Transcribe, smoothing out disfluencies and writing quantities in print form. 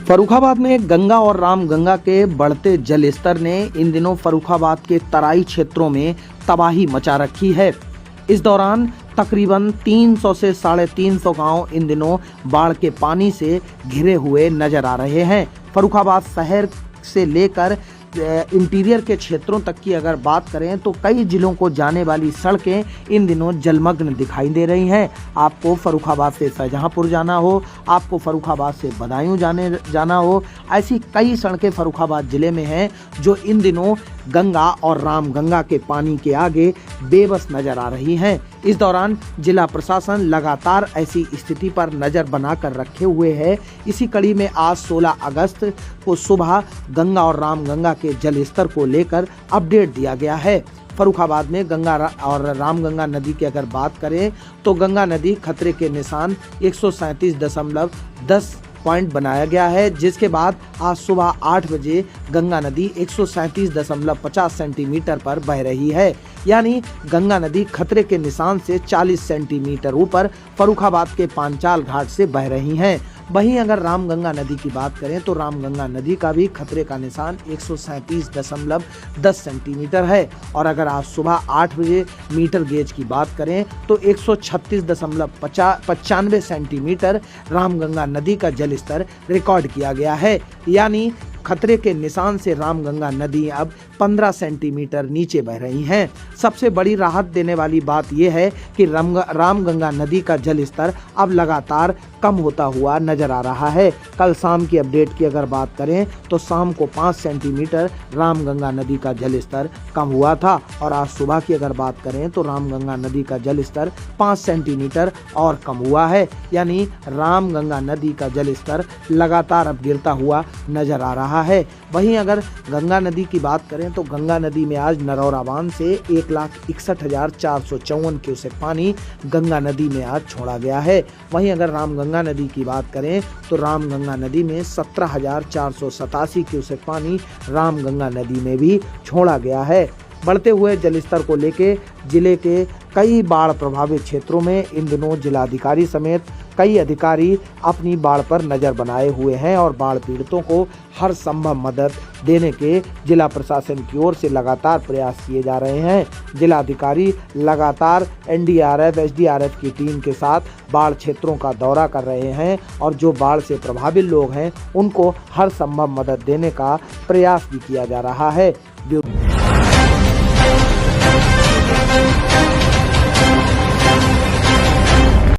फर्रुखाबाद में गंगा और रामगंगा के बढ़ते जल स्तर ने इन दिनों फर्रुखाबाद के तराई क्षेत्रों में तबाही मचा रखी है। इस दौरान तकरीबन 300 से 350 गांव इन दिनों बाढ़ के पानी से घिरे हुए नजर आ रहे हैं। फर्रुखाबाद शहर से लेकर इंटीरियर के क्षेत्रों तक की अगर बात करें तो कई जिलों को जाने वाली सड़कें इन दिनों जलमग्न दिखाई दे रही हैं। आपको फर्रुखाबाद से शाहजहांपुर जाना हो, आपको फर्रुखाबाद से बदायूं जाना हो, ऐसी कई सड़कें फर्रुखाबाद जिले में हैं जो इन दिनों गंगा और रामगंगा के पानी के आगे बेबस नजर आ रही हैं। इस दौरान जिला प्रशासन लगातार ऐसी स्थिति पर नजर बनाकर रखे हुए है। इसी कड़ी में आज 16 अगस्त को सुबह गंगा और रामगंगा के जल स्तर को लेकर अपडेट दिया गया है। फर्रुखाबाद में गंगा और रामगंगा नदी की अगर बात करें तो गंगा नदी खतरे के निशान 137.10 पॉइंट बनाया गया है, जिसके बाद आज सुबह 8 बजे गंगा नदी 137.50 सेंटीमीटर पर बह रही है। यानी गंगा नदी खतरे के निशान से 40 सेंटीमीटर ऊपर फर्रुखाबाद के पांचाल घाट से बह रही हैं। वहीं अगर रामगंगा नदी की बात करें तो रामगंगा नदी का भी खतरे का निशान 137.10 सेंटीमीटर है। और अगर आज सुबह 8 बजे मीटर गेज की बात करें तो 136.95 सेंटीमीटर रामगंगा नदी का जल स्तर रिकॉर्ड किया गया है। यानी खतरे के निशान से रामगंगा नदी अब 15 सेंटीमीटर नीचे बह रही हैं। सबसे बड़ी राहत देने वाली बात यह है कि रामगंगा नदी का जल स्तर अब लगातार कम होता हुआ नजर आ रहा है। कल शाम की अपडेट की अगर बात करें तो शाम को 5 सेंटीमीटर रामगंगा नदी का जल स्तर कम हुआ था और आज सुबह की अगर बात करें तो रामगंगा नदी का जल स्तर 5 सेंटीमीटर और कम हुआ है। यानी रामगंगा नदी का जल स्तर लगातार अब गिरता हुआ नजर आ रहा है। वहीं अगर गंगा नदी की बात करें तो गंगा नदी में आज नरौरा बांध से 1,61,454 क्यूसेक पानी गंगा नदी में आज छोड़ा गया है। वहीं अगर रामगंगा नदी की बात करें तो रामगंगा नदी में 17,487 क्यूसेक पानी रामगंगा नदी में भी छोड़ा गया है। बढ़ते हुए जलस्तर को लेके जिले के कई बाढ़ प्रभावित क्षेत्रों में इन दिनों जिलाधिकारी समेत कई अधिकारी अपनी बाढ़ पर नजर बनाए हुए हैं और बाढ़ पीड़ितों को हर संभव मदद देने के जिला प्रशासन की ओर से लगातार प्रयास किए जा रहे हैं। जिलाधिकारी लगातार एनडीआरएफ, एसडीआरएफ की टीम के साथ बाढ़ क्षेत्रों का दौरा कर रहे हैं और जो बाढ़ से प्रभावित लोग हैं उनको हर संभव मदद देने का प्रयास भी किया जा रहा है।